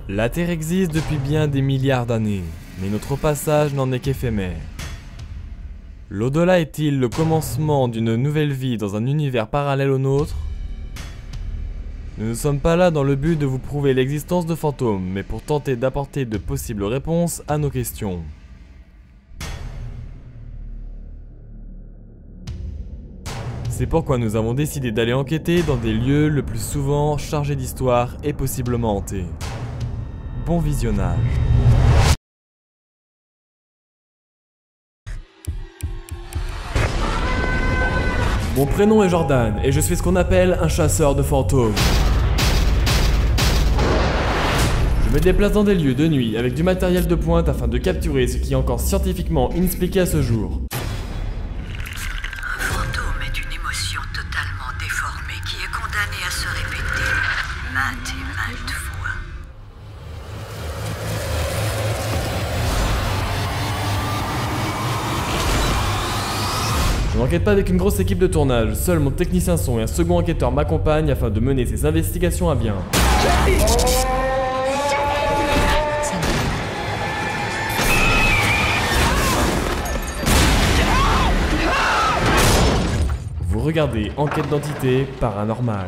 La Terre existe depuis bien des milliards d'années, mais notre passage n'en est qu'éphémère. L'au-delà est-il le commencement d'une nouvelle vie dans un univers parallèle au nôtre? Nous ne sommes pas là dans le but de vous prouver l'existence de fantômes, mais pour tenter d'apporter de possibles réponses à nos questions. C'est pourquoi nous avons décidé d'aller enquêter dans des lieux le plus souvent chargés d'histoire et possiblement hantés. Bon visionnage. Mon prénom est Jordan et je suis ce qu'on appelle un chasseur de fantômes. Je me déplace dans des lieux de nuit avec du matériel de pointe afin de capturer ce qui est encore scientifiquement inexpliqué à ce jour. Un fantôme est une émotion totalement déformée qui est condamnée à se répéter maintes et maintes fois. Je n'enquête pas avec une grosse équipe de tournage, seul mon technicien son et un second enquêteur m'accompagnent afin de mener ces investigations à bien. Vous regardez Enquête d'entité paranormale.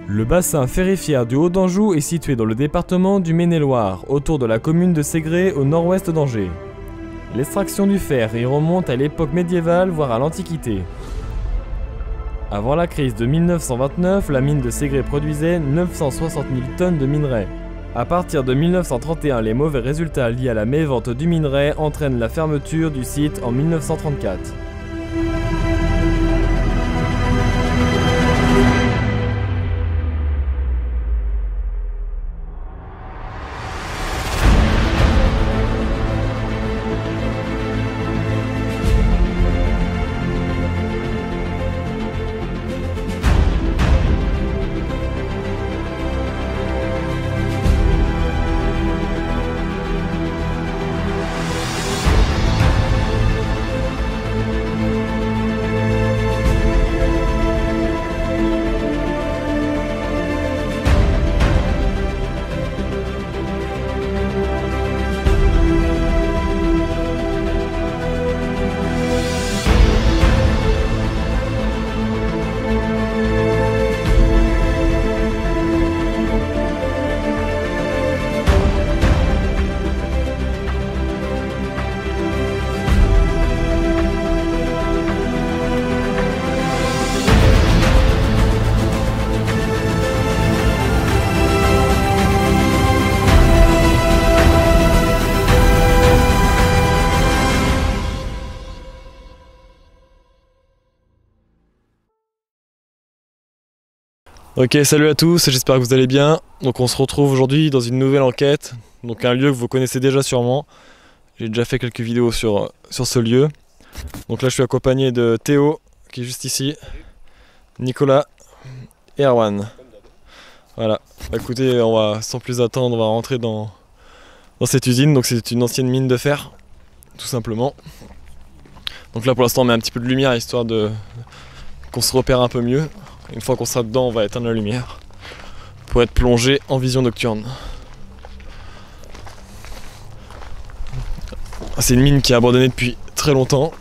Le bassin ferrifière du Haut-d'Anjou est situé dans le département du Maine-et-Loire, autour de la commune de Ségré au nord-ouest d'Angers. L'extraction du fer y remonte à l'époque médiévale, voire à l'Antiquité. Avant la crise de 1929, la mine de Ségré produisait 960 000 tonnes de minerai. À partir de 1931, les mauvais résultats liés à la mévente du minerai entraînent la fermeture du site en 1934. Ok, salut à tous, j'espère que vous allez bien. Donc on se retrouve aujourd'hui dans une nouvelle enquête, donc un lieu que vous connaissez déjà sûrement. J'ai déjà fait quelques vidéos sur ce lieu. Donc là je suis accompagné de Théo, qui est juste ici, Nicolas et Erwan. Voilà, bah, écoutez, on va sans plus attendre, on va rentrer dans cette usine. Donc c'est une ancienne mine de fer, tout simplement. Donc là pour l'instant on met un petit peu de lumière histoire qu'on se repère un peu mieux. Une fois qu'on sera dedans, on va éteindre la lumière pour être plongé en vision nocturne. C'est une mine qui est abandonnée depuis très longtemps.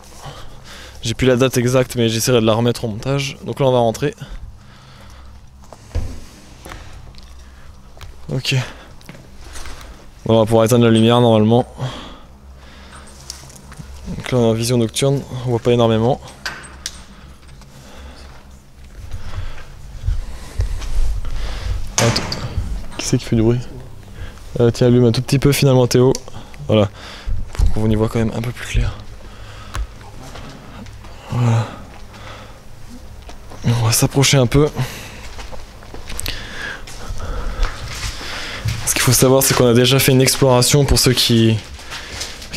J'ai plus la date exacte, mais j'essaierai de la remettre en montage. Donc là, on va rentrer. Ok. On va pouvoir éteindre la lumière normalement. Donc là, on est en vision nocturne. On voit pas énormément. Qui c'est qui fait du bruit? Tiens, allume un tout petit peu finalement Théo. Voilà, pour qu'on y voit quand même un peu plus clair. Voilà. On va s'approcher un peu. Ce qu'il faut savoir, c'est qu'on a déjà fait une exploration pour ceux qui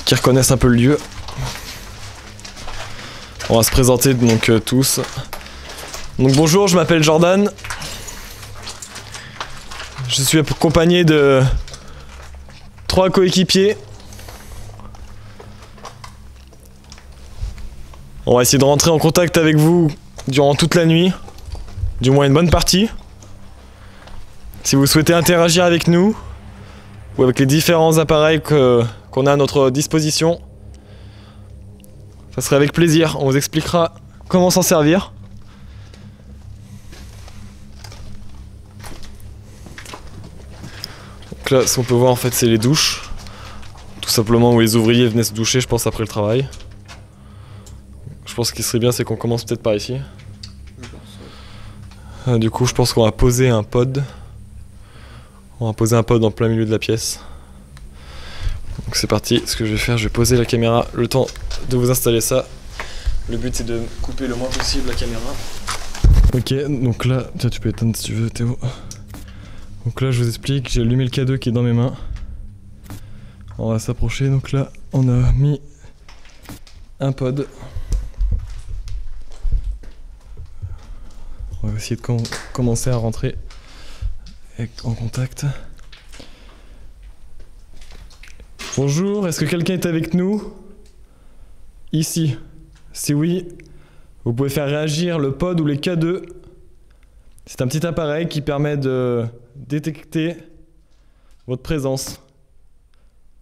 reconnaissent un peu le lieu. On va se présenter donc tous. Donc bonjour, je m'appelle Jordan. Je suis accompagné de 3 coéquipiers. On va essayer de rentrer en contact avec vous durant toute la nuit, du moins une bonne partie. Si vous souhaitez interagir avec nous ou avec les différents appareils qu'on a à notre disposition, ça serait avec plaisir. On vous expliquera comment s'en servir. Donc là, ce qu'on peut voir en fait, c'est les douches. Tout simplement où les ouvriers venaient se doucher, je pense, après le travail. Je pense qu'il serait bien, c'est qu'on commence peut-être par ici. Du coup, je pense qu'on va poser un pod. On va poser un pod en plein milieu de la pièce. Donc c'est parti, ce que je vais faire, je vais poser la caméra le temps de vous installer ça. Le but c'est de couper le moins possible la caméra. Ok, donc là, tiens, tu peux éteindre si tu veux Théo. Donc là je vous explique, j'ai allumé le K2 qui est dans mes mains. On va s'approcher, donc là on a mis un pod. On va essayer de commencer à rentrer en contact. Bonjour, est-ce que quelqu'un est avec nous? Ici. Si oui, vous pouvez faire réagir le pod ou les K2. C'est un petit appareil qui permet de détecter votre présence.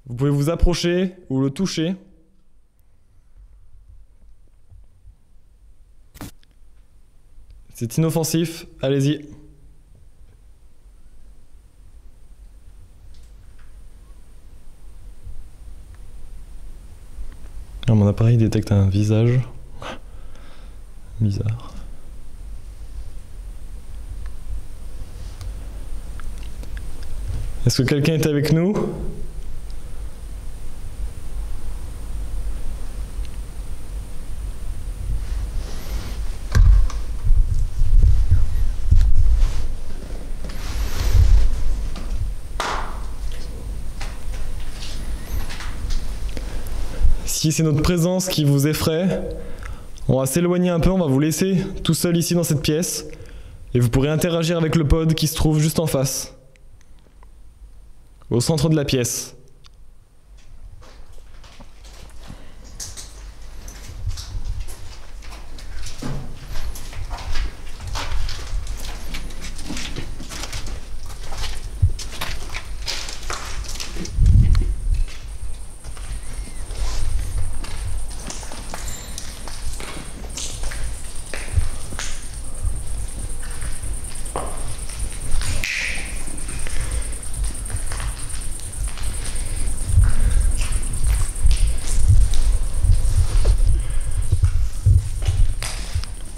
Vous pouvez vous approcher ou le toucher. C'est inoffensif, allez-y. Mon appareil détecte un visage. Bizarre. Est-ce que quelqu'un est avec nous? Si c'est notre présence qui vous effraie, on va s'éloigner un peu, on va vous laisser tout seul ici dans cette pièce et vous pourrez interagir avec le pod qui se trouve juste en face, au centre de la pièce.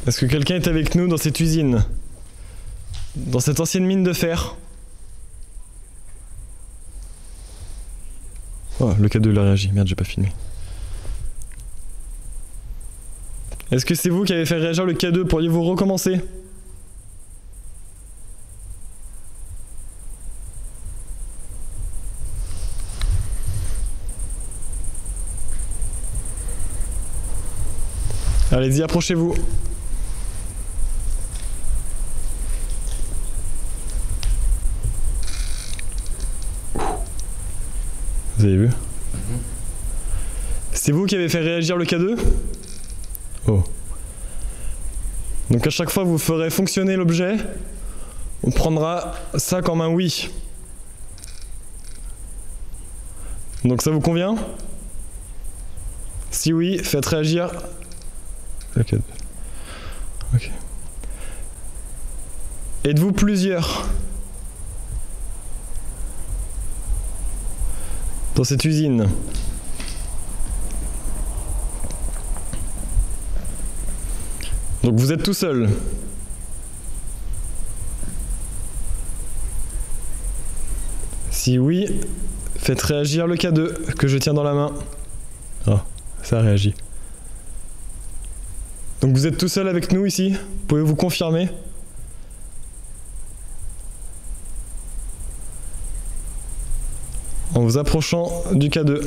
Est-ce que quelqu'un est avec nous dans cette usine? Dans cette ancienne mine de fer? Oh, le K2 il a réagi. Merde, j'ai pas filmé. Est-ce que c'est vous qui avez fait réagir le K2? Pourriez-vous recommencer? Allez-y, approchez-vous. Vous avez vu? C'est vous qui avez fait réagir le K2? Oh. Donc à chaque fois que vous ferez fonctionner l'objet, on prendra ça comme un oui. Donc ça vous convient? Si oui, faites réagir le K2. Ok. Êtes-vous plusieurs dans cette usine? Donc vous êtes tout seul. Si oui, faites réagir le K2 que je tiens dans la main. Oh, ça réagit. Donc vous êtes tout seul avec nous ici? Pouvez-vous confirmer? En vous approchant du K2.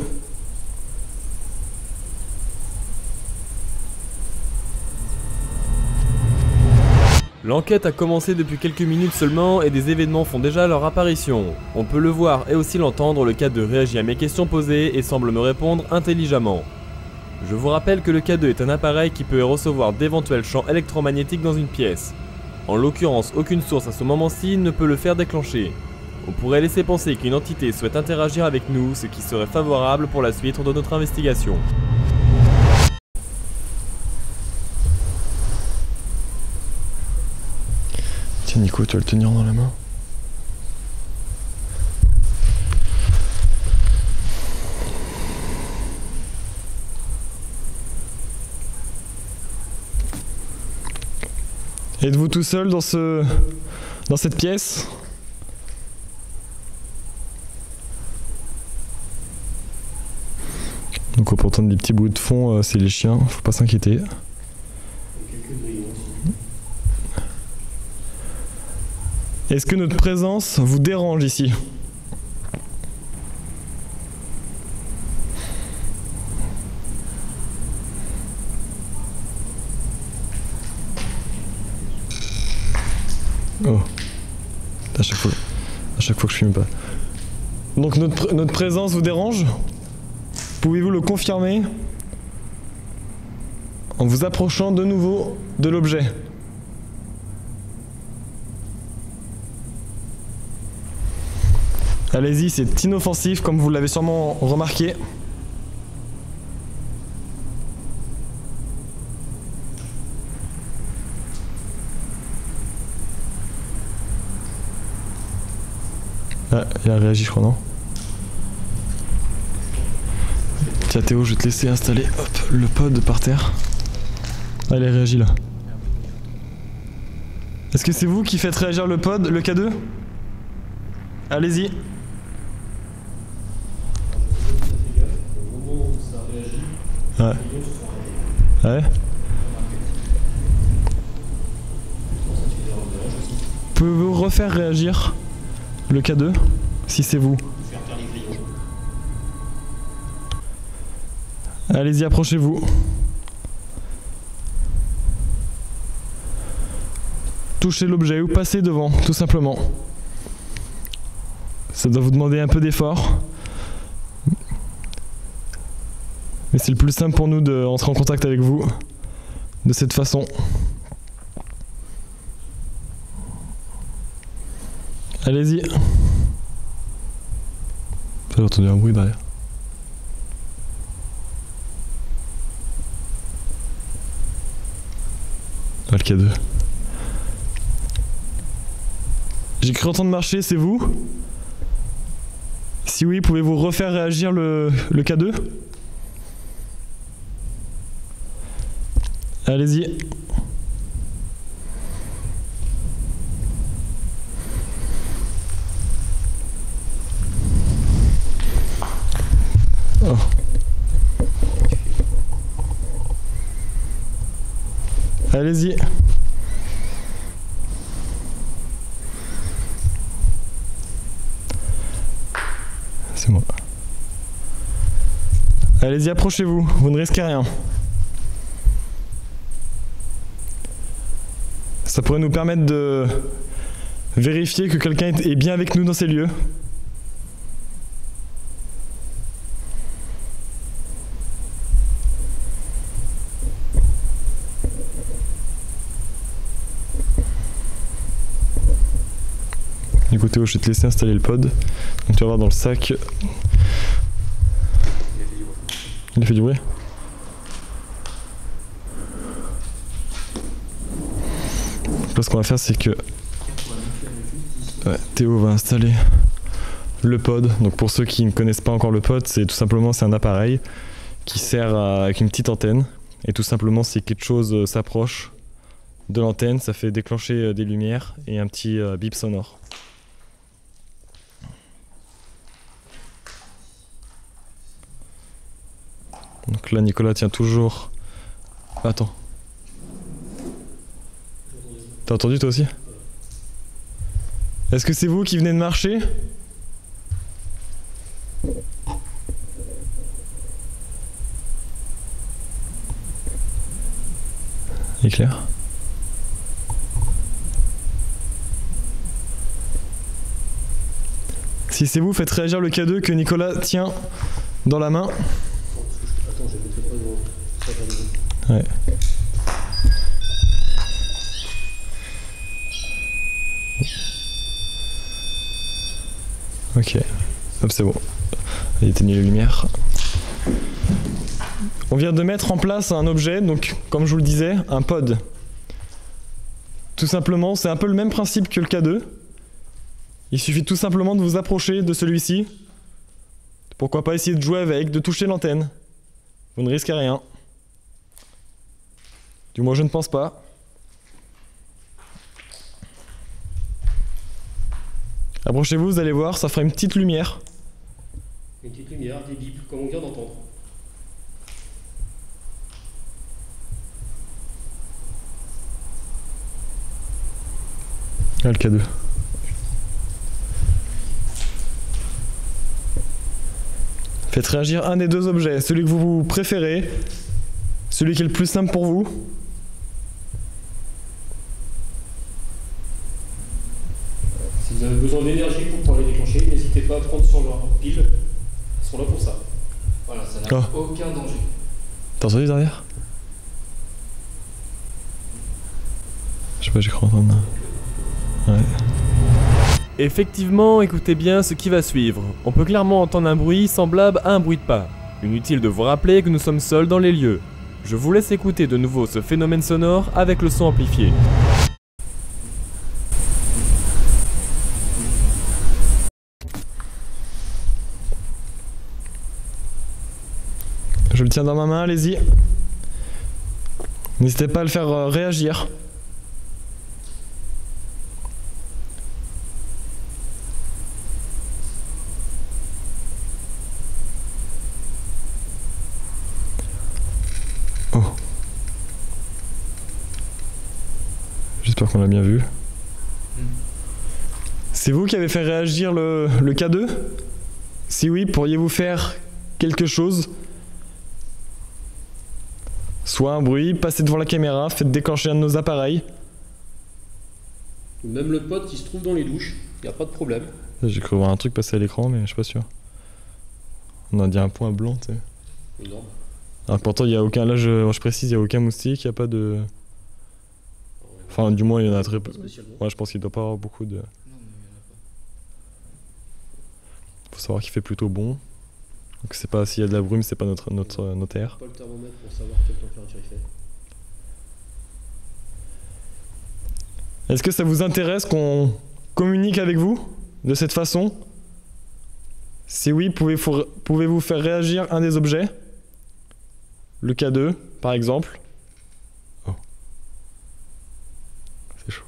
L'enquête a commencé depuis quelques minutes seulement et des événements font déjà leur apparition. On peut le voir et aussi l'entendre, le K2 réagit à mes questions posées et semble me répondre intelligemment. Je vous rappelle que le K2 est un appareil qui peut recevoir d'éventuels champs électromagnétiques dans une pièce. En l'occurrence, aucune source à ce moment-ci ne peut le faire déclencher. On pourrait laisser penser qu'une entité souhaite interagir avec nous, ce qui serait favorable pour la suite de notre investigation. Tiens Nico, tu vas le tenir dans la main. Êtes-vous tout seul dans cette pièce? Donc on peut entendre des petits bruits de fond, c'est les chiens, faut pas s'inquiéter. Est-ce que notre présence vous dérange ici? Oh, à chaque fois que je filme pas. Donc notre présence vous dérange? Pouvez-vous le confirmer en vous approchant de nouveau de l'objet? Allez-y, c'est inoffensif comme vous l'avez sûrement remarqué. Ah, il a réagi je crois, non? Tiens Théo, je vais te laisser installer le pod par terre. Ah, il a réagi là. Est-ce que c'est vous qui faites réagir le pod, le K2? Allez-y. Ouais. Ouais. Pouvez-vous refaire réagir le K2 si c'est vous? Allez-y, approchez-vous. Touchez l'objet ou passez devant, tout simplement. Ça doit vous demander un peu d'effort. Mais c'est le plus simple pour nous de entrer en contact avec vous de cette façon. Allez-y. J'ai entendu un bruit derrière. Ah, le K2. J'ai cru entendre marcher, c'est vous? Si oui, pouvez-vous refaire réagir le K2? Allez-y. Oh. Allez-y. C'est moi. Allez-y, approchez-vous, vous ne risquez rien. Ça pourrait nous permettre de vérifier que quelqu'un est bien avec nous dans ces lieux. Écoutez, je vais te laisser installer le pod. Donc tu vas voir dans le sac. Il a fait du bruit. Là, ce qu'on va faire, c'est que Théo va installer le pod. Donc pour ceux qui ne connaissent pas encore le pod, c'est tout simplement un appareil qui sert avec une petite antenne. Et tout simplement, si quelque chose s'approche de l'antenne, ça fait déclencher des lumières et un petit bip sonore. Donc là, Nicolas tient toujours... Attends. T'as entendu toi aussi? Est-ce que c'est vous qui venez de marcher? Éclair. Si c'est vous, faites réagir le K2 que Nicolas tient dans la main. Attends, je mettrai pas devant. Ça va devant. Ouais. Ok, hop, c'est bon. Allez, éteignez les lumières. On vient de mettre en place un objet, donc comme je vous le disais, un pod. Tout simplement, c'est un peu le même principe que le K2. Il suffit tout simplement de vous approcher de celui-ci. Pourquoi pas essayer de jouer avec, de toucher l'antenne. Vous ne risquez rien. Du moins, je ne pense pas. Approchez-vous, vous allez voir, ça fera une petite lumière. Une petite lumière, des bips, comme on vient d'entendre. Ah, le K2. Faites réagir un des deux objets, celui que vous préférez, celui qui est le plus simple pour vous. Si vous avez besoin d'énergie pour pouvoir les déclencher, n'hésitez pas à prendre sur leur pile. Ils sont là pour ça. Voilà, ça n'a aucun danger. T'as entendu derrière? Je sais pas, j'ai cru entendre. Ouais. Effectivement, écoutez bien ce qui va suivre. On peut clairement entendre un bruit semblable à un bruit de pas. Inutile de vous rappeler que nous sommes seuls dans les lieux. Je vous laisse écouter de nouveau ce phénomène sonore avec le son amplifié. Je le tiens dans ma main, allez-y. N'hésitez pas à le faire réagir. Oh. J'espère qu'on l'a bien vu. C'est vous qui avez fait réagir le K2? Si oui, pourriez-vous faire quelque chose? Soit un bruit, passez devant la caméra, faites déclencher un de nos appareils. Même le pod qui se trouve dans les douches, il n'y a pas de problème. J'ai cru voir un truc passer à l'écran, mais je suis pas sûr. On a dit un point blanc, tu sais. Énorme. Alors pourtant, il n'y a aucun, là je précise, il n'y a aucun moustique, il n'y a pas de... Enfin, du moins, il y en a très peu. Ouais, je pense qu'il ne doit pas avoir beaucoup de... Faut savoir qu'il fait plutôt bon. Donc c'est pas, s'il y a de la brume, c'est pas notre air. Pas le thermomètre pour savoir quelle température il fait. Est-ce que ça vous intéresse qu'on communique avec vous de cette façon? Si oui, pouvez-vous faire réagir un des objets? Le K2, par exemple. Oh. C'est chaud.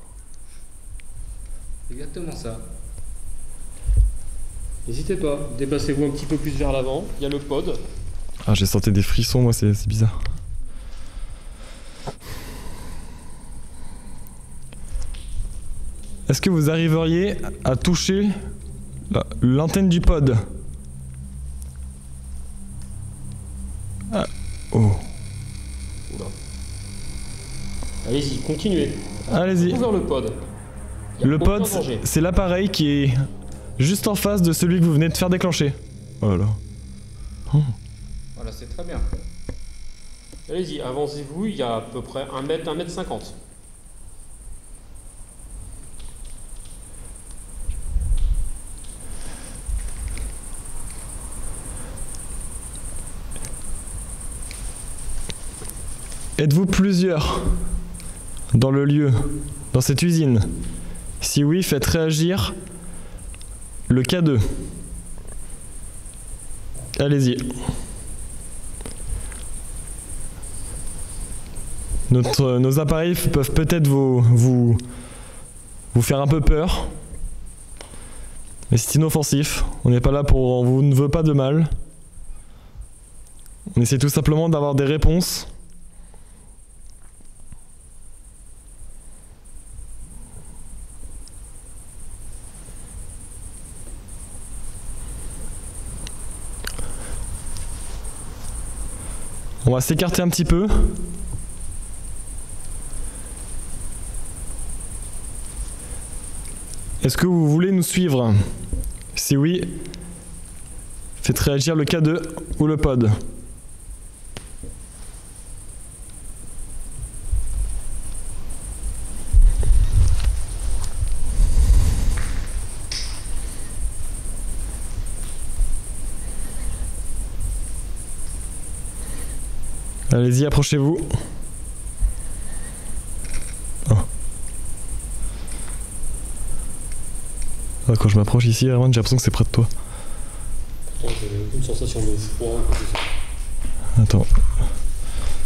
Exactement ça. N'hésitez pas, déplacez-vous un petit peu plus vers l'avant, il y a le pod. Ah, j'ai senti des frissons, moi, c'est bizarre. Est-ce que vous arriveriez à toucher l'antenne du pod? Ah. Oh. Allez-y, continuez. Allez-y. Ouvert le pod. Le pod, c'est l'appareil qui est juste en face de celui que vous venez de faire déclencher. Oh là là. Oh. Voilà, c'est très bien. Allez-y, avancez-vous, il y a à peu près 1 mètre, 1 mètre 50. Êtes-vous plusieurs dans le lieu, dans cette usine? Si oui, faites réagir le K2. Allez-y. Nos appareils peuvent peut-être vous faire un peu peur. Mais c'est inoffensif. On n'est pas là pour... On vous ne veut pas de mal. On essaie tout simplement d'avoir des réponses. On va s'écarter un petit peu. Est-ce que vous voulez nous suivre? Si oui, faites réagir le K2 ou le pod. Allez-y, approchez-vous. Oh. Ah, quand je m'approche ici, Erwan, j'ai l'impression que c'est près de toi. Pourtant, j'ai aucune sensation de froid ou quoi que ce soit. Attends.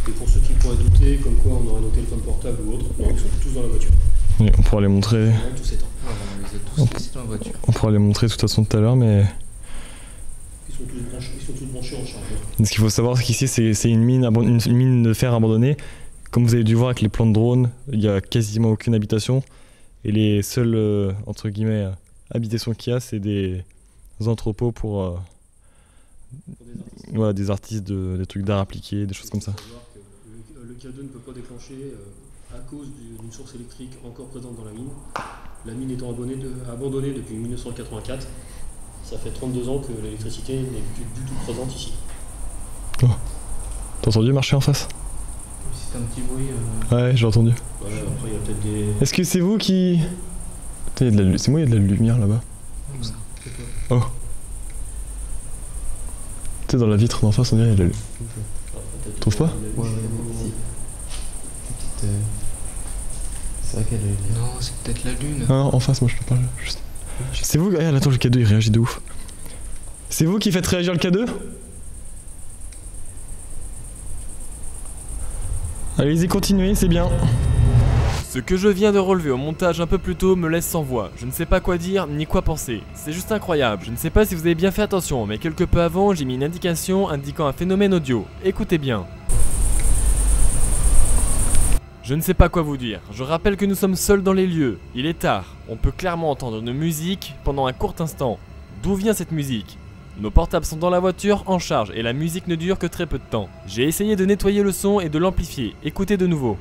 Et pour ceux qui pourraient douter, comme quoi on aurait nos téléphones portables ou autres, non, ils sont tous dans la voiture. Oui, on pourra les montrer. Non, tout s'éteint. Ouais, on les a tous laissés dans la voiture. On pourra les montrer de toute façon tout à l'heure, mais Ils sont tous branchés en chargeur. ce qu'il faut savoir, c'est qu'ici, c'est une mine de fer abandonnée. Comme vous avez dû voir avec les plans de drone, il n'y a quasiment aucune habitation. Et les seules, entre guillemets, habitations qu'il y a, c'est des entrepôts pour voilà, des artistes, des trucs d'art appliqué, des choses comme ça. Il faut savoir que le K2 ne peut pas déclencher à cause d'une source électrique encore présente dans la mine. La mine étant abandonnée depuis 1984, ça fait 32 ans que l'électricité n'est plus du tout présente ici. Oh. T'as entendu marcher en face? Comme si c'était un petit bruit. Ouais, j'ai entendu. Ouais, après il y a peut-être des... Est-ce que c'est vous qui... Putain, c'est moi, il y a de la lumière là-bas. Comme ça. Oh. Tu sais, dans la vitre d'en face, on dirait qu'il y a de la lumière. Trouves pas? Ouais, si. Petite. C'est vrai qu'elle est. Non, c'est peut-être la lune. Ah non, en face, moi je te parle. Juste. C'est vous... Regarde, attends, le K2 il réagit de ouf. C'est vous qui faites réagir le K2? Allez-y, continuez, c'est bien. Ce que je viens de relever au montage un peu plus tôt me laisse sans voix. Je ne sais pas quoi dire ni quoi penser. C'est juste incroyable. Je ne sais pas si vous avez bien fait attention, mais quelque peu avant, j'ai mis une indication indiquant un phénomène audio. Écoutez bien. Je ne sais pas quoi vous dire. Je rappelle que nous sommes seuls dans les lieux. Il est tard. On peut clairement entendre une musique pendant un court instant. D'où vient cette musique ? Nos portables sont dans la voiture en charge et la musique ne dure que très peu de temps. J'ai essayé de nettoyer le son et de l'amplifier. Écoutez de nouveau.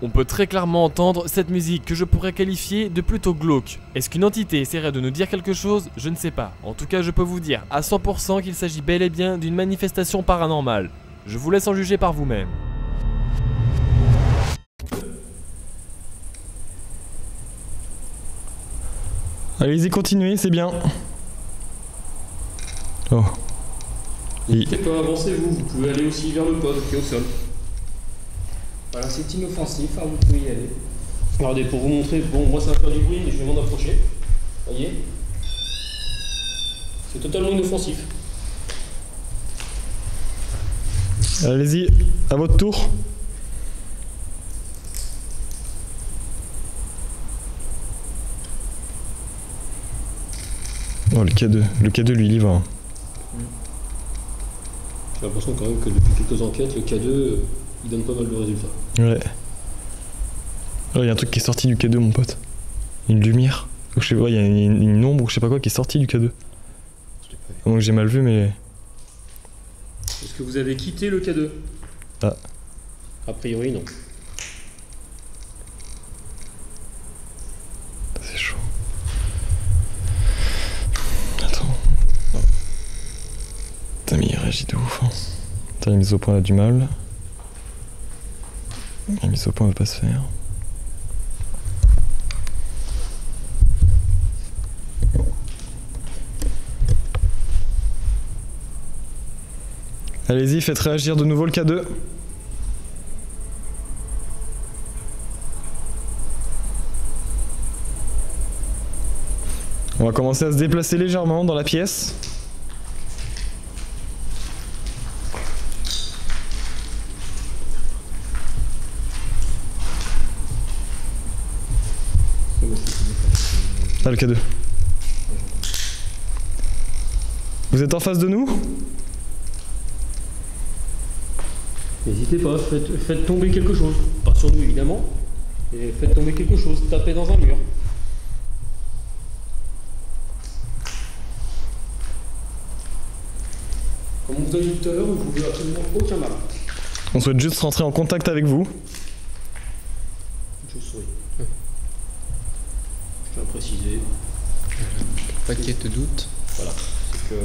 On peut très clairement entendre cette musique que je pourrais qualifier de plutôt glauque. Est-ce qu'une entité essaierait de nous dire quelque chose? Je ne sais pas. En tout cas, je peux vous dire à 100% qu'il s'agit bel et bien d'une manifestation paranormale. Je vous laisse en juger par vous-même. Allez-y, continuez, c'est bien. Oh. N'hésitez pas à avancer, vous pouvez aller aussi vers le pod qui est au sol. Voilà, c'est inoffensif, hein, vous pouvez y aller. Regardez, pour vous montrer, bon, moi ça va faire du bruit, mais je vais m'en approcher. Voyez? C'est totalement inoffensif. Allez-y, à votre tour. Oh, le K2. Le K2, lui, il y va. Hein. J'ai l'impression quand même que depuis quelques enquêtes, le K2, il donne pas mal de résultats. Ouais. Oh, il y a un truc qui est sorti du K2, mon pote. Une lumière. Je sais pas, il y a une ombre ou je sais pas quoi qui est sortie du K2. Moi que j'ai mal vu, mais... Est-ce que vous avez quitté le K2? Ah. A priori, non. C'est chaud. Attends. Putain, mais il réagit de ouf. Hein. Putain, la mise au point a du mal. La mise au point va pas se faire. Allez-y, faites réagir de nouveau le K2. On va commencer à se déplacer légèrement dans la pièce. Ah, le K2. Vous êtes en face de nous? N'hésitez pas, faites tomber quelque chose. Pas sur nous évidemment, et faites tomber quelque chose, tapez dans un mur. Comme on vous a dit tout à l'heure, vous ne pouvez absolument aucun mal. On souhaite juste rentrer en contact avec vous. chauve-souris. Je tiens à préciser. Pas qu'il y ait de doute. Voilà. C'est que.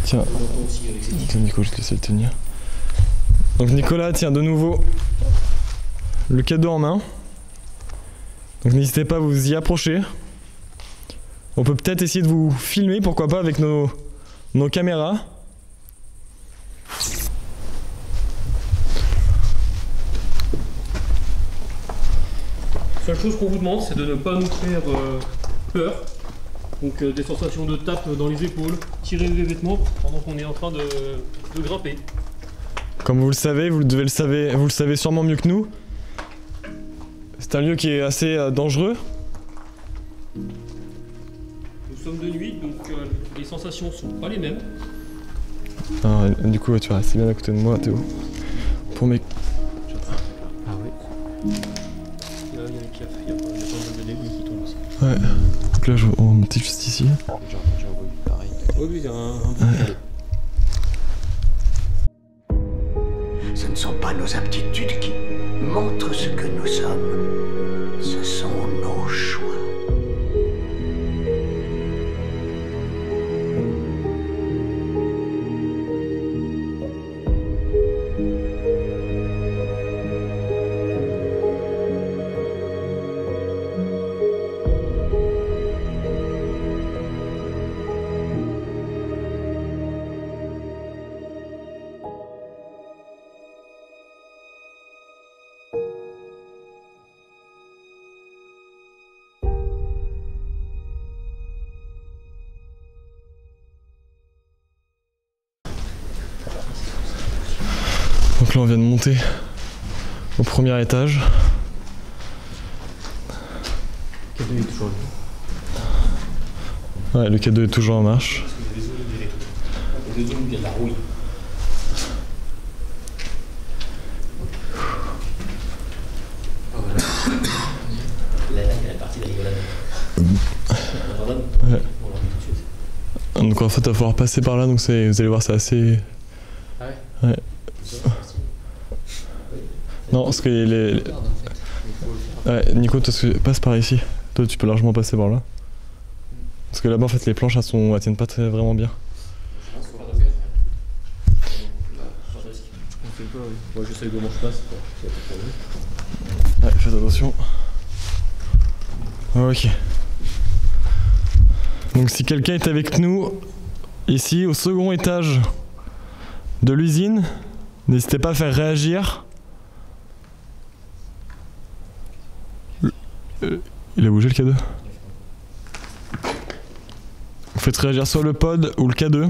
Tiens. On entend aussi avec ces Tiens, Nico, je te laisse le tenir. Donc Nicolas tient de nouveau le cadeau en main. Donc n'hésitez pas à vous y approcher. On peut peut-être essayer de vous filmer, pourquoi pas, avec nos caméras. Seule chose qu'on vous demande, c'est de ne pas nous faire peur. Donc des sensations de tape dans les épaules, tirer les vêtements pendant qu'on est en train de grimper. Comme vous le savez, vous le savez sûrement mieux que nous. C'est un lieu qui est assez dangereux. Nous sommes de nuit, donc les sensations sont pas les mêmes. Alors, du coup, tu vas rester bien à côté de moi, Théo. Pour mes... Ah oui. Il y a les piafs, il y a pas mal de débris qui tombent aussi. Ouais. Donc là, on va monter juste ici. J'ai envoyé pareil. Oui, il y a un Ce ne sont pas nos aptitudes qui montrent ce que nous sommes. Ce sont nos choix. Donc là, on vient de monter au premier étage. Le cadeau est toujours là. Ouais, le cadeau est toujours en marche. Parce qu'il y a des zones où il y a de la rouille. Là, il y a la partie de la rigolade. Ouais. On l'a vu tout de suite. Donc en fait, il va falloir passer par là, donc vous allez voir, c'est assez... Ah ouais. Ouais. Non, parce que les... Ouais, Nico, toi, passe par ici. Toi, tu peux largement passer par là. Parce que là-bas, en fait, les planches, elles tiennent pas vraiment bien. Moi, je sais comment je passe. Ouais, faites attention. Ok. Donc si quelqu'un est avec nous, ici, au second étage de l'usine, n'hésitez pas à faire réagir. Il a bougé le K2. Vous faites réagir soit le pod ou le K2.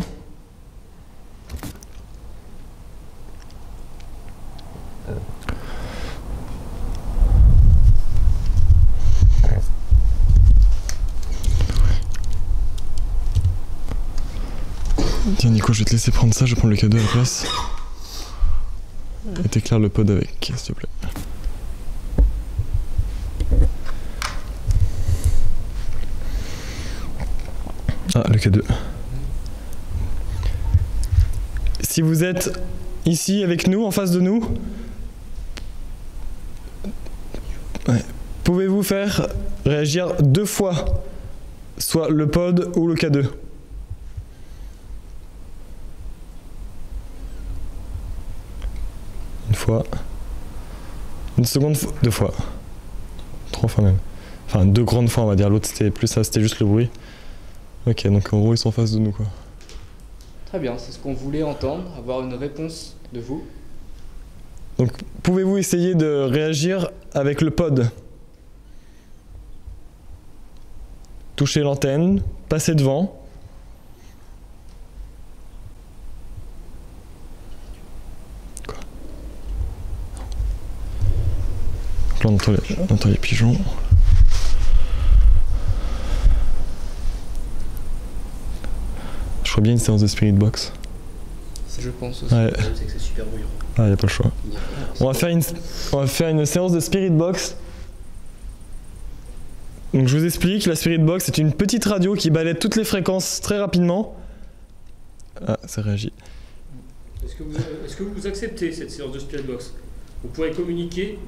Tiens Nico, je vais te laisser prendre ça, je vais prendre le K2 à la place. Et t'éclaires le pod avec, s'il te plaît. Ah, le K2. Si vous êtes ici avec nous, en face de nous, ouais, pouvez-vous faire réagir 2 fois, soit le pod ou le K2? Une fois. Une seconde fois. 2 fois. 3 fois même. Enfin, 2 grandes fois, on va dire. L'autre, c'était plus ça, c'était juste le bruit. Ok, donc en gros, ils sont en face de nous, quoi. Très bien, c'est ce qu'on voulait entendre, avoir une réponse de vous. Donc, pouvez-vous essayer de réagir avec le pod? Toucher l'antenne, passer devant. Quoi? Donc là, on entend les pigeons. Je crois bien une séance de Spirit Box. Je pense aussi. Ouais. Le problème, c'est que c'est super bruyant. Ah, y a pas le choix. On va faire une séance de Spirit Box. Donc je vous explique, la Spirit Box c'est une petite radio qui balaie toutes les fréquences très rapidement. Ah, ça réagit. Est-ce que vous acceptez cette séance de Spirit Box? Vous pourrez communiquer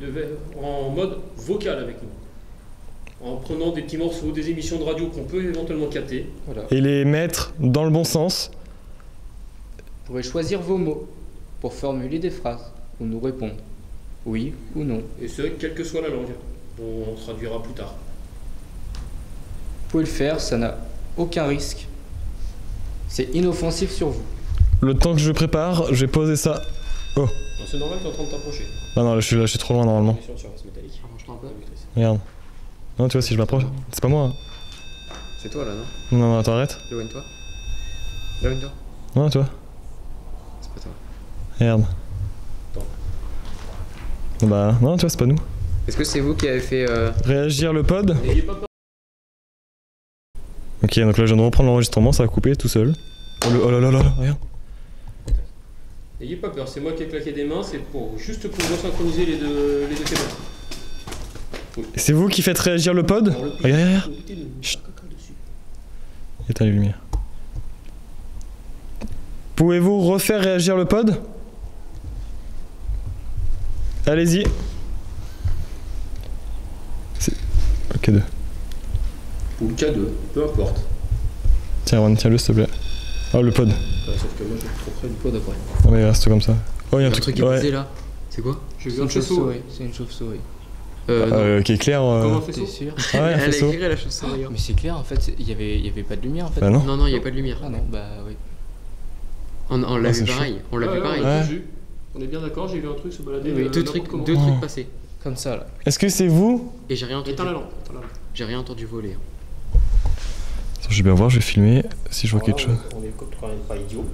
en mode vocal avec nous. En prenant des petits morceaux, des émissions de radio qu'on peut éventuellement capter. Voilà. Et les mettre dans le bon sens. Vous pourrez choisir vos mots pour formuler des phrases ou nous répondre. Oui ou non. Et ce, quelle que soit la langue, dont on traduira plus tard. Vous pouvez le faire, ça n'a aucun risque. C'est inoffensif sur vous. Le temps que je prépare, je vais poser ça. Oh. Non, c'est normal, tu es en train de t'approcher. Ah non, là je suis trop loin normalement. Sur une surface métallique. Approche-toi un peu. Regarde. Non, tu vois, si je m'approche, c'est pas moi. Hein. C'est toi là, non? Non, non, attends, arrête. Éloigne-toi. Éloigne-toi. Non, tu vois. C'est pas toi. Regarde. Attends. Bah, non, tu vois, c'est pas nous. Est-ce que c'est vous qui avez fait Réagir le pod. N'ayez pas peur. Ok, donc là je viens de reprendre l'enregistrement, ça va couper tout seul. Oh là là là, regarde. N'ayez pas peur, c'est moi qui ai claqué des mains, c'est juste pour resynchroniser les deux caméras. Et c'est vous qui faites réagir le pod? Alors, le plus- Regarde, regarde. mettez le Chut. caca dessus. Éteins les lumières. Pouvez-vous refaire réagir le pod? Allez-y. Ok, 2. Ou le K2, peu importe. Tiens, Juan, tiens-le s'il te plaît. Oh, le pod. Sauf que moi je suis trop près du pod après. Non, mais il reste comme ça. Oh, il y a un le truc. truc qui est Ouais. posé là? C'est quoi? J'ai vu C'est un une faisceau. chauve-souris. C'est une chauve-souris. Non. Qui est clair. Comme un T'es faisceau. sûr? Ah ouais, un Elle a faisceau. écrit la chauve-souris. Mais c'est clair, en fait, il y avait pas de lumière en fait. Bah non. Non, non, il n'y a pas de lumière. Ah non, bah oui. On l'a Ah, vu c'est pareil. On l'a Ouais, vu ouais, pareil. on l'a Ouais. tous vu. On est bien d'accord, j'ai vu un truc se balader. Oui, Deux n'importe comment. trucs passés. Comme ça là. Est-ce que c'est vous? Et j'ai rien entendu. Éteins la lampe. Éteins la lampe. J'ai rien entendu voler. Attends, je vais bien voir, je vais filmer si je vois Alors quelque là, chose. On est quand même pas idiots.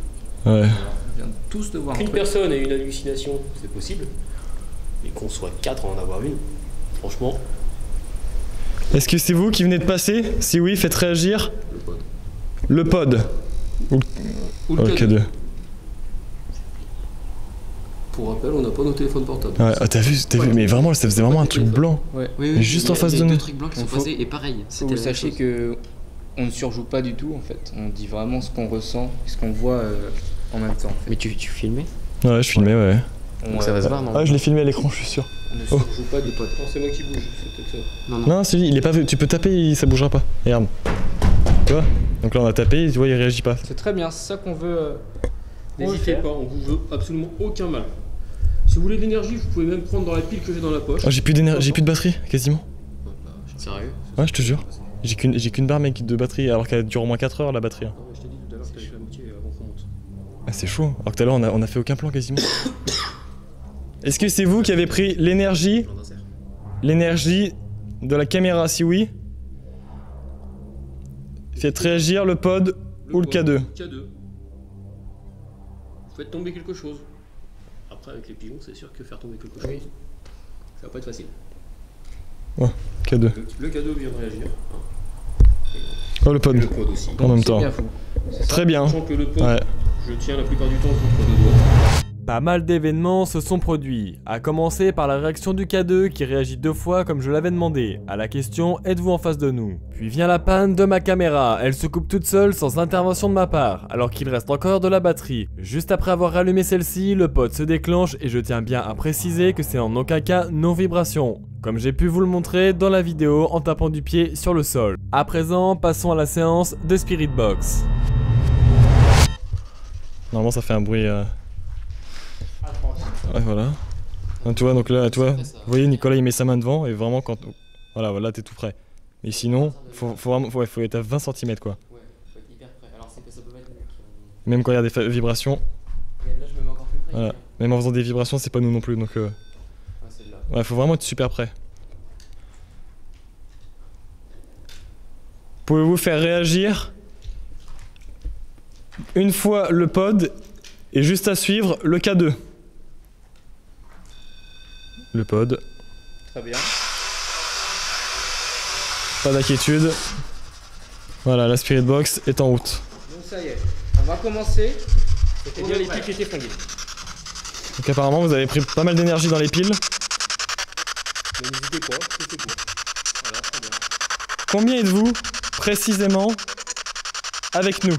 Ouais. On vient tous de voir un Qu'une truc. personne ait une hallucination, c'est possible. Mais qu'on soit 4 à en avoir une, franchement, Est-ce que c'est vous qui venez de passer? Si oui, faites réagir le pod. le pod. Ou le Ok, K2. 2. Pour rappel, on n'a pas nos téléphones portables. Ouais, ah, t'as vu, mais vraiment, ça faisait vraiment un truc blanc. Ouais. Oui, Mais juste en face il y de a nous. deux trucs blancs qui sont Faut- passés et pareil. Faut C'était que la vous même sachiez chose. que on ne surjoue pas du tout en fait. On dit vraiment ce qu'on ressent, ce qu'on voit en même temps. En fait. Mais tu filmais? Ouais, je filmais, ouais. Donc ça va se voir, non? Ah, je l'ai filmé à l'écran, je suis sûr. On ne Oh. surjoue pas du pod. Non, c'est moi qui bouge, c'est peut-être ça. Non, non. Non, c'est lui, il est pas vu. Tu peux taper, ça bougera pas. Regarde. Tu vois? Donc là, on a tapé, tu vois, il réagit pas. C'est très bien, c'est ça qu'on veut. N'hésitez pas, on vous veut absolument aucun mal. Si vous voulez de l'énergie, vous pouvez même prendre dans la pile que j'ai dans la poche. Oh, j'ai plus d'énergie, j'ai plus de batterie, quasiment. Sérieux? Ouais, je te jure. J'ai qu'une barre, mec, de batterie, alors qu'elle dure au moins 4 heures la batterie. Hein. Ah ouais, je t'ai dit tout à l'heure que t'avais fait la moitié avant qu'on monte. Ah, c'est chaud. Alors que tout à l'heure, on a fait aucun plan quasiment. Est-ce que c'est vous qui avez pris l'énergie Plein d'inserts. L'énergie de la caméra, si oui, faites réagir le pod ou le pod, K2. K2. Vous faites tomber quelque chose. Après, avec les pigeons, c'est sûr que faire tomber quelque chose, ça va pas être facile. K2. Le K2 vient de réagir. Oh, le pod. Et le pod aussi. En même C'est temps. bien fou. C'est ça. Très bien. Sachant que le pod, Ouais. je tiens la plupart du temps contre deux doigts. Pas mal d'événements se sont produits, à commencer par la réaction du K2 qui réagit 2 fois comme je l'avais demandé, à la question « Êtes-vous en face de nous ?» Puis vient la panne de ma caméra, elle se coupe toute seule sans intervention de ma part, alors qu'il reste encore de la batterie. Juste après avoir rallumé celle-ci, le pod se déclenche et je tiens bien à préciser que c'est en aucun cas non-vibration, comme j'ai pu vous le montrer dans la vidéo en tapant du pied sur le sol. À présent, passons à la séance de Spirit Box. Normalement, ça fait un bruit. Ouais, voilà. Ah, tu vois, donc là, tu vois, vous voyez, Nicolas, il met sa main devant et vraiment, quand. Voilà, t'es tout prêt. Mais sinon, faut vraiment, faut être à 20 cm quoi. Ouais, faut être hyper près. Alors ça peut mettre. Même quand il y a des vibrations, Regarde, là je me mets encore plus près. voilà. Même en faisant des vibrations, c'est pas nous non plus, donc Ouais, celle-là. ouais, faut vraiment être super prêt. Pouvez-vous faire réagir une fois le pod et juste à suivre le K2? Le pod, Très bien. pas d'inquiétude. Voilà, la Spirit Box est en route. Donc ça y est, on va commencer. C'était bien les piles qui étaient fringuées. Donc apparemment, vous avez pris pas mal d'énergie dans les piles. Mais n'hésitez pas, c'est court. Voilà, très bien. Combien êtes-vous précisément avec nous?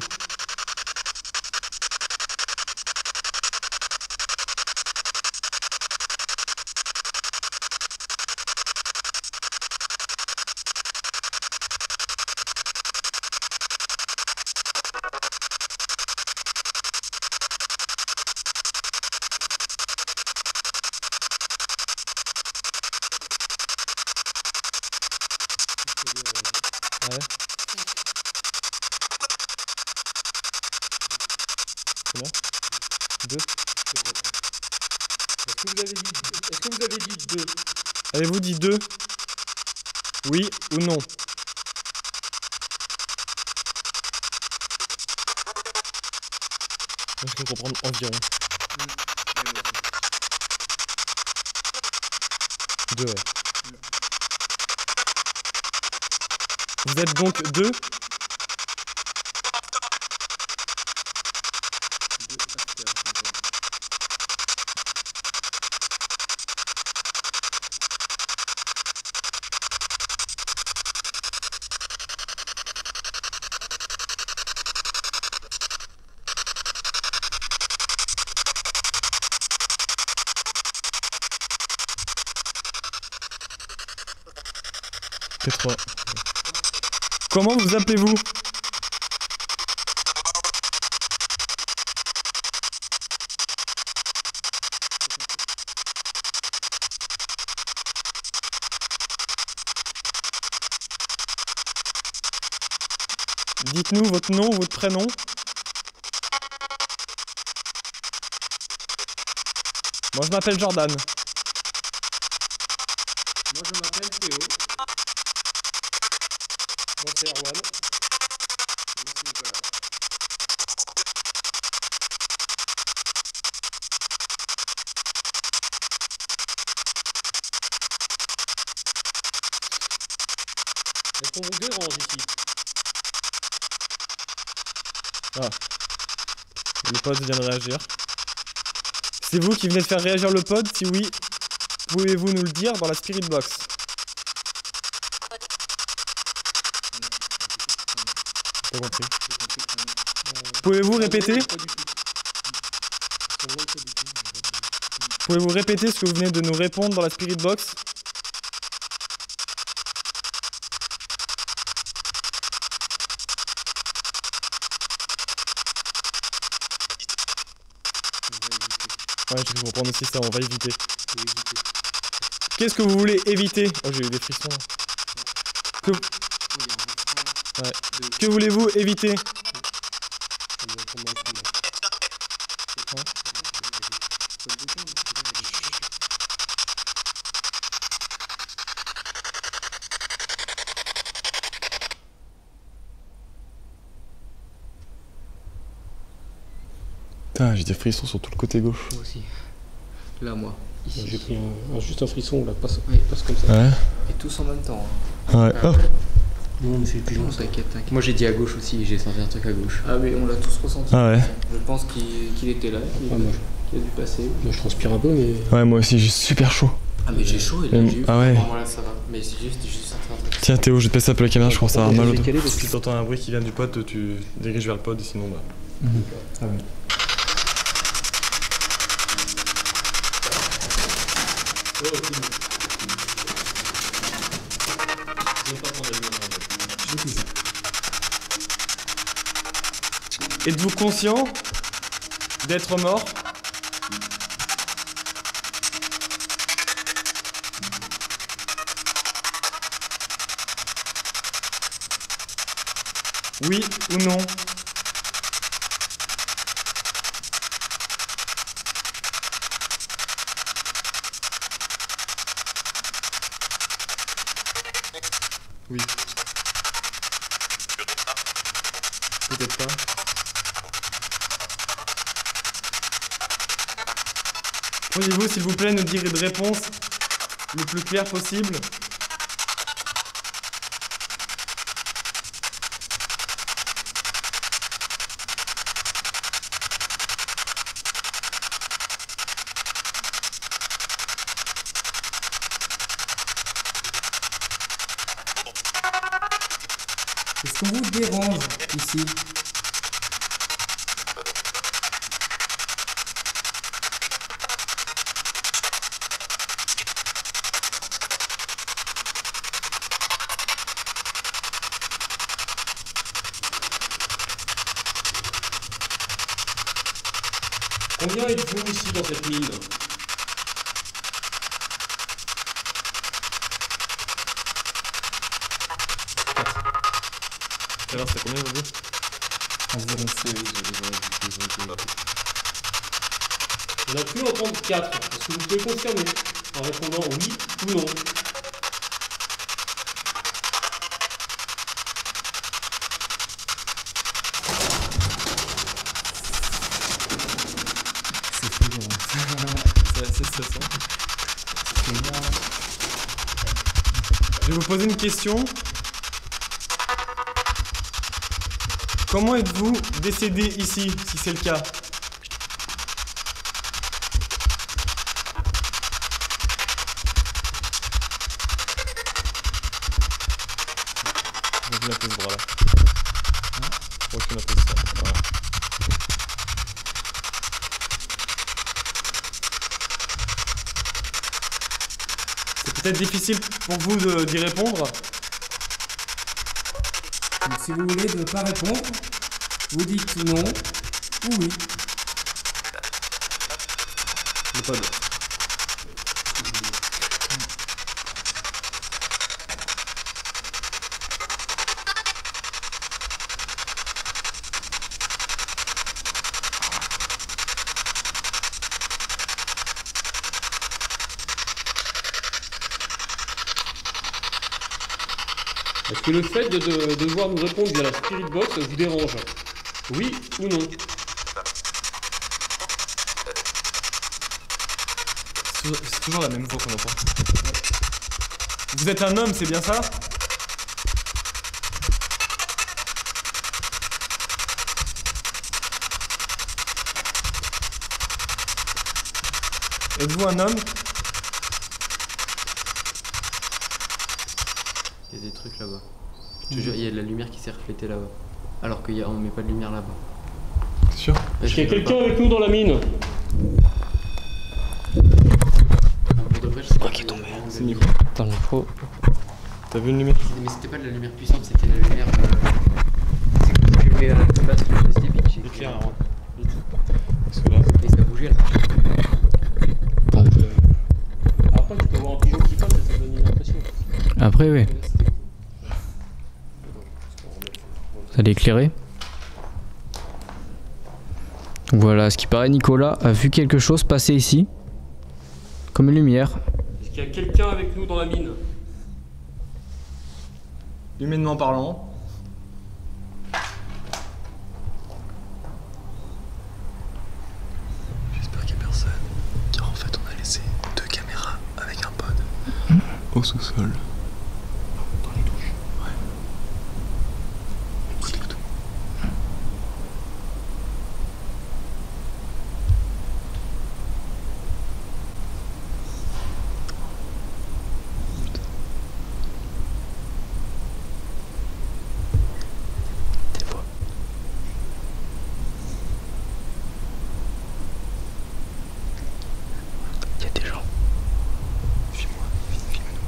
Combien 2. Est-ce que vous avez dit 2? Avez-vous dit 2? Oui ou non? Je peux comprendre environ. 2, ouais. Vous êtes donc 2? Comment vous appelez-vous? Dites-nous votre nom, votre prénom. Moi je m'appelle Jordan. Moi je m'appelle Théo. Moi c'est Erwan. Moi c'est Nicolas. Est-ce qu'on vous dérange ici? Ah. Le pod vient de réagir. C'est vous qui venez de faire réagir le pod? Si oui, pouvez-vous nous le dire dans la Spirit Box? Pas compris. Pouvez-vous répéter? Pouvez-vous répéter ce que vous venez de nous répondre dans la Spirit Box? Ouais, je vais reprendre aussi ça, on va éviter. Qu'est-ce que vous voulez éviter? Oh, j'ai eu des frissons. Ouais. Que voulez-vous éviter? Putain, j'ai des frissons sur tout le côté gauche. Moi aussi. Là, moi. Ici. J'ai pris juste un frisson, là, passe comme ça. Ouais. Et tous en même temps. Ouais. Oh. Non, mais c'est plus Non, long. t'inquiète, t'inquiète. Moi j'ai dit à gauche aussi, j'ai senti un truc à gauche. Ah oui, on l'a tous ressenti. Ah ouais. Je pense qu'il était là, qu'il a dû passer. Moi je transpire un peu, mais. Ouais, moi aussi, j'ai super chaud. Ah mais j'ai chaud et là j'ai eu. Ah ouais. Là ça va. Mais c'est juste senti un truc. Tiens Théo, je vais te passer un peu la caméra, je commence à avoir mal au dos. Parce Si t'entends un bruit qui vient du pod, tu diriges vers le pod, sinon bah... Ah ouais. Êtes-vous conscient d'être mort? Oui ou non? Oui. Peut-être pas. Pourriez-vous, s'il vous plaît, nous dire une réponse le plus claire possible? Est-ce qu'on vous dérange ici? Combien êtes-vous ici dans cette mine? Alors, c'est combien aujourd'hui? On a pu entendre 4. Est-ce que vous pouvez confirmer en répondant oui ou non? C'est assez stressant. Je vais vous poser une question. Comment êtes-vous décédé ici, si c'est le cas? Je vais appeler ce bras-là. Je vais appeler ça. Voilà. C'est peut-être difficile pour vous d'y répondre. Donc, si vous voulez ne pas répondre, vous dites non ou oui. Le pod. Est-ce que le fait de devoir nous répondre via la Spirit Box vous dérange? Oui ou non? C'est toujours la même voix qu'on entend. Vous êtes un homme, c'est bien ça? Êtes-vous un homme? Il y a des trucs là-bas. Je te jure, il y a de la lumière qui s'est reflétée là-bas. Alors qu'on met pas de lumière là-bas. C'est sûr? Est-ce qu'il y a quelqu'un avec nous dans la mine? Oh, qui est tombé. C'est le micro. Dans le micro. T'as vu une lumière? Mais c'était pas de la lumière puissante, c'était de la lumière. C'est que tu mets à la place de la pitch. Éclair, hein. Vite. Parce que là. Et ça bougeait là. Après, tu peux voir un pigeon qui passe, ça donne une impression. Après, oui. Ça allait éclairer. Voilà, ce qui paraît, Nicolas a vu quelque chose passer ici. Comme une lumière. Est-ce qu'il y a quelqu'un avec nous dans la mine? Humainement parlant. J'espère qu'il n'y a personne, car en fait on a laissé 2 caméras avec un pod au sous-sol. Dans les douches. Ouais. Écoute le tout. Des voix. Il y a des gens. Filme-moi, filme-nous.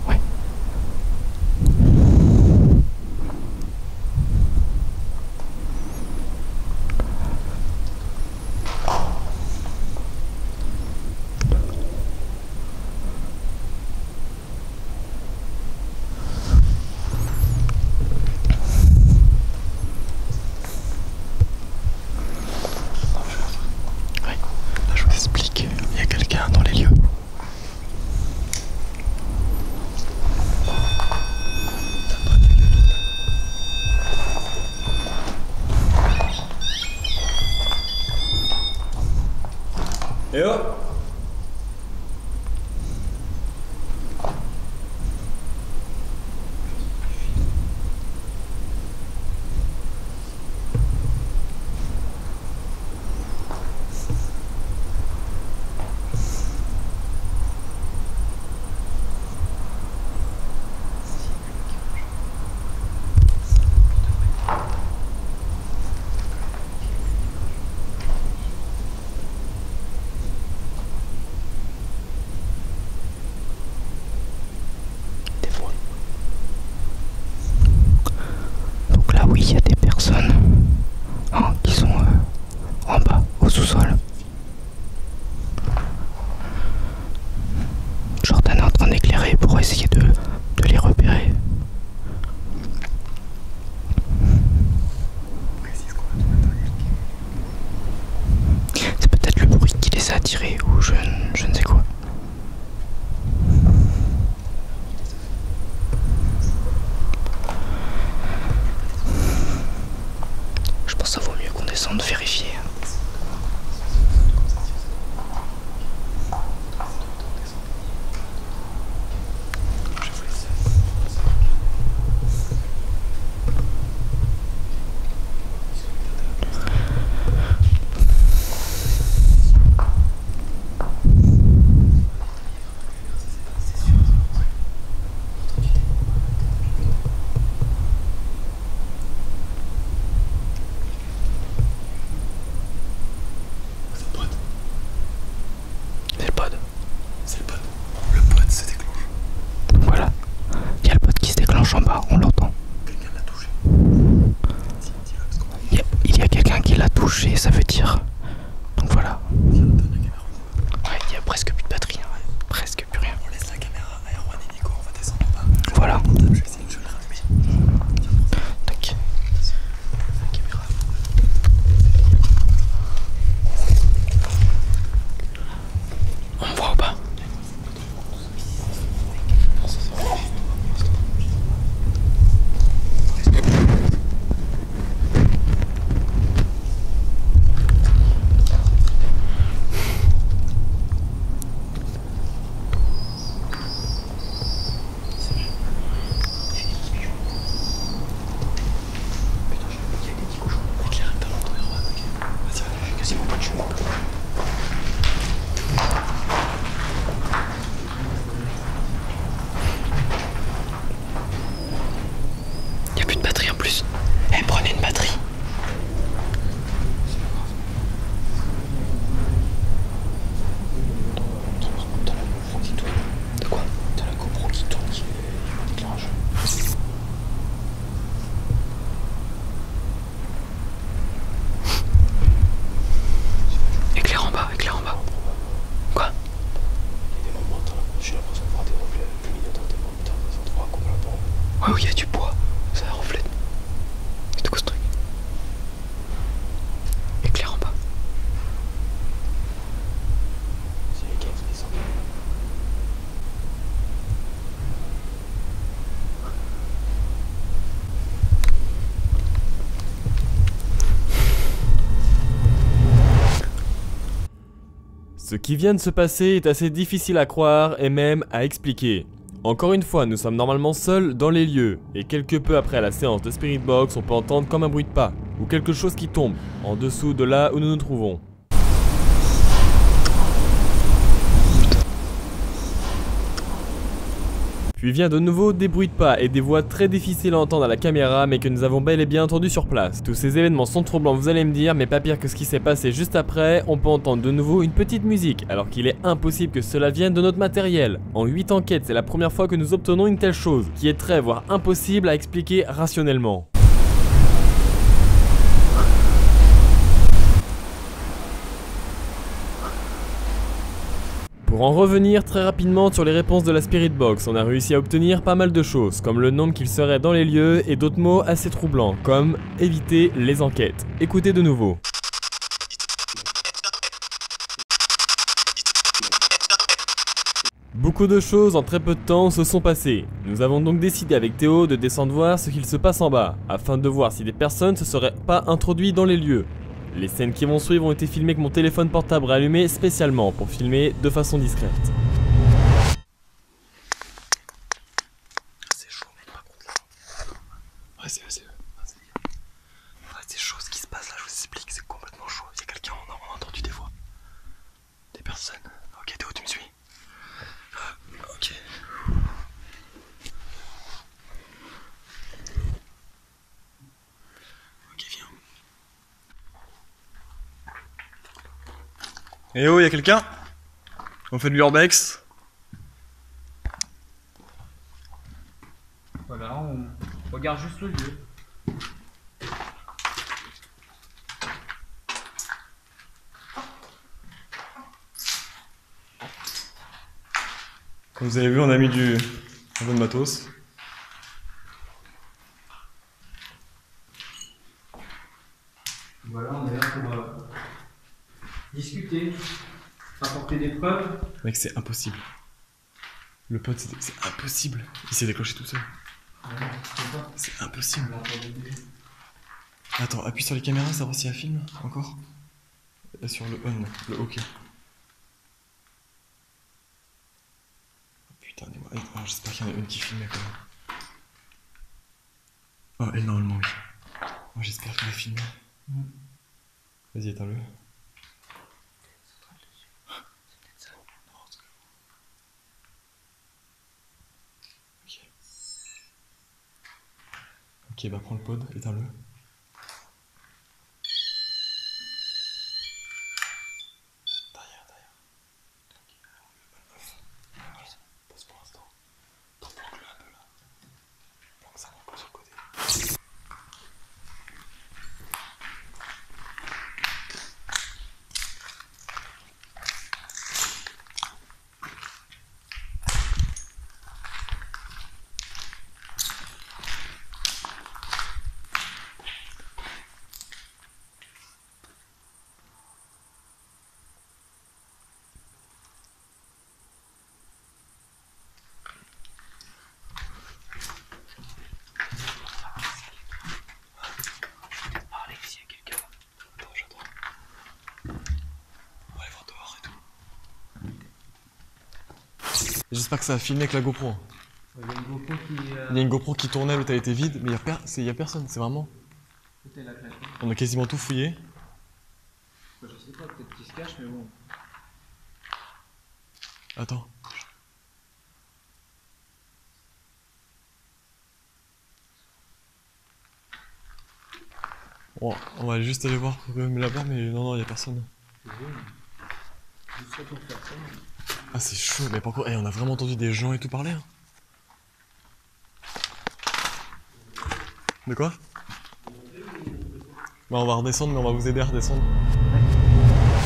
Ouais. Ouais, là je vous explique, il y a quelqu'un dans les lieux. Et oh! ou je ne sais quoi. Je pense que ça vaut mieux qu'on descende vérifier. En bas, on l'entend. Quelqu'un l'a touché. Il y a quelqu'un qui l'a touché, ça veut dire. Donc voilà. Ouais, il y a presque plus de batterie, hein. Presque plus rien. On laisse la caméra à Erwan et Nico, on va descendre en bas. Voilà. Je vais essayer de le rallumer. Tac. La caméra. On me voit ou pas? Il y a plus de batterie en plus. Eh, prenez une batterie. De quoi? T'as la GoPro qui tourne, qui est éclairage. Éclaire en bas, éclaire en bas. Quoi? Il y a des moments, j'ai l'impression de voir des reflets lumineux dans des endroits complètement. Ouais, oui, il y a du bois. Ça reflète. C'est quoi ce truc? Éclaire en bas. C'est les gars qui descendent. Ce qui vient de se passer est assez difficile à croire et même à expliquer. Encore une fois, nous sommes normalement seuls dans les lieux, et quelque peu après la séance de Spirit Box, on peut entendre comme un bruit de pas, ou quelque chose qui tombe, en dessous de là où nous nous trouvons. Puis vient de nouveau des bruits de pas et des voix très difficiles à entendre à la caméra mais que nous avons bel et bien entendu sur place. Tous ces événements sont troublants, vous allez me dire, mais pas pire que ce qui s'est passé juste après, on peut entendre de nouveau une petite musique alors qu'il est impossible que cela vienne de notre matériel. En 8 enquêtes, c'est la première fois que nous obtenons une telle chose, qui est très voire impossible à expliquer rationnellement. Pour en revenir très rapidement sur les réponses de la Spirit Box, on a réussi à obtenir pas mal de choses, comme le nombre qu'il serait dans les lieux et d'autres mots assez troublants, comme éviter les enquêtes. Écoutez de nouveau. Beaucoup de choses en très peu de temps se sont passées. Nous avons donc décidé avec Théo de descendre voir ce qu'il se passe en bas, afin de voir si des personnes se seraient pas introduites dans les lieux. Les scènes qui vont suivre ont été filmées avec mon téléphone portable allumé spécialement pour filmer de façon discrète. C'est chaud, mais par contre là. Ouais, c'est chaud ce qui se passe là, je vous explique, c'est complètement chaud. Il y a quelqu'un, on a entendu des voix. Des personnes. Ok, Théo, tu me suis? Ok. Ok, viens. Eh oh, y'a quelqu'un? On fait de l'urbex? Voilà, on regarde juste le lieu. Comme vous avez vu, on a mis un peu de matos. Voilà, on est là pour discuter. Apporter des preuves. Mec, c'est impossible. Le pote, c'est impossible. Il s'est déclenché tout seul. C'est impossible. Attends, appuie sur les caméras, savoir si elle filme encore. Là, sur le on, le OK. Putain, dis-moi. Oh, j'espère qu'il y en a une qui filmait quand même. Oh, elle, normalement, oui. Oh, j'espère qu'elle a filmé. Vas-y, éteins-le. Ok, bah prends le pod, éteins-le. Derrière. Voilà, pose pour l'instant. T'en planques-le un peu là. Planque ça un peu sur le côté. J'espère que ça a filmé avec la GoPro. Il y a une GoPro qui. Il y a une GoPro qui tournait, l'autre a été vide, mais il y a personne, c'est vraiment. Peut-être la claque. On a quasiment tout fouillé. Je sais pas, peut-être qu'il se cache, mais bon. Attends. Bon, on va juste aller voir là-bas, mais non, il y a personne. Juste ça pour faire ça. Ah, c'est chaud, mais pas encore. Eh, on a vraiment entendu des gens et tout parler. Hein. De quoi? Bah, on va redescendre, mais on va vous aider à redescendre.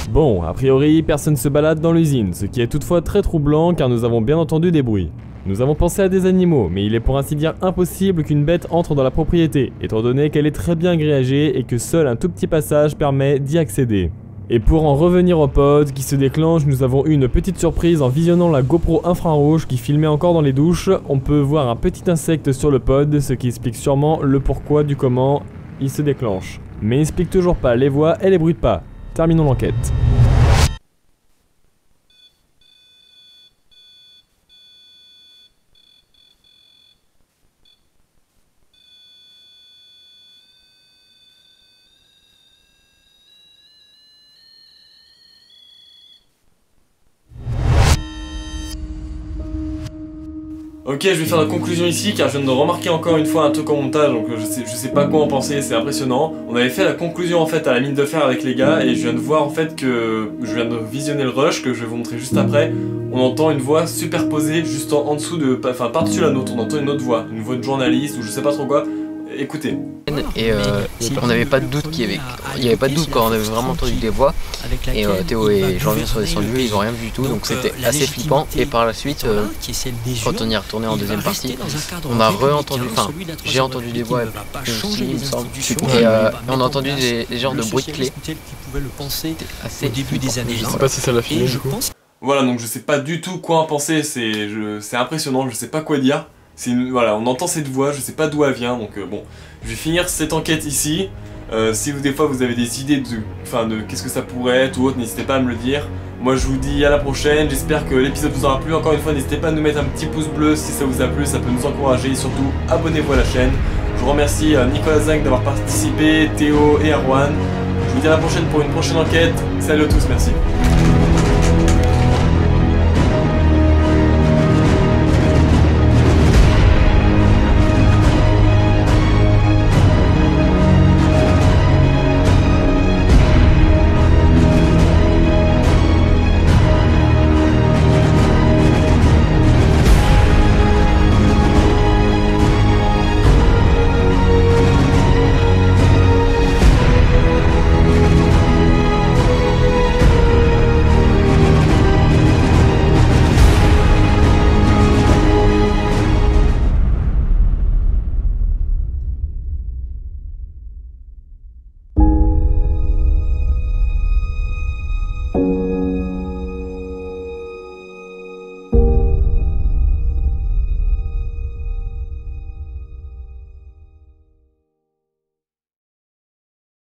Bon, a priori, personne se balade dans l'usine, ce qui est toutefois très troublant car nous avons bien entendu des bruits. Nous avons pensé à des animaux, mais il est pour ainsi dire impossible qu'une bête entre dans la propriété, étant donné qu'elle est très bien grillagée et que seul un tout petit passage permet d'y accéder. Et pour en revenir au pod qui se déclenche, nous avons eu une petite surprise en visionnant la GoPro infrarouge qui filmait encore dans les douches. On peut voir un petit insecte sur le pod, ce qui explique sûrement le pourquoi du comment il se déclenche. Mais n'explique toujours pas les voix et les bruits de pas. Terminons l'enquête. Ok, je vais faire la conclusion ici car je viens de remarquer encore une fois un truc en montage, donc je sais pas quoi en penser, c'est impressionnant. On avait fait la conclusion en fait à la mine de fer avec les gars et je viens de voir en fait que je viens de visionner le rush que je vais vous montrer juste après. On entend une voix superposée juste en dessous de, enfin par-dessus la nôtre, on entend une autre voix, une voix de journaliste ou je sais pas trop quoi. Écoutez. Et on n'avait pas de doute qu'il y avait pas de doute quand on avait vraiment entendu des voix. Et Théo et Jean-Viens sont descendus, ils ont rien vu du tout, donc c'était assez flippant. Et par la suite, quand on y est retourné en deuxième partie, on a re-entendu, enfin j'ai entendu des voix aussi, il me semble. Et on a entendu des genres de bruits de clés. C'était assez flippant. Je sais pas si ça l'a filmé du coup. Voilà, donc je sais pas du tout quoi en penser, c'est impressionnant, je sais pas quoi dire. Voilà, on entend cette voix, je sais pas d'où elle vient, donc bon, je vais finir cette enquête ici. Si vous, des fois vous avez des idées de qu'est-ce que ça pourrait être ou autre, n'hésitez pas à me le dire. Moi je vous dis à la prochaine, j'espère que l'épisode vous aura plu. Encore une fois, n'hésitez pas à nous mettre un petit pouce bleu si ça vous a plu, ça peut nous encourager. Et surtout, abonnez-vous à la chaîne. Je vous remercie Nicolas Zinc d'avoir participé, Théo et Erwan. Je vous dis à la prochaine pour une prochaine enquête. Salut à tous, merci.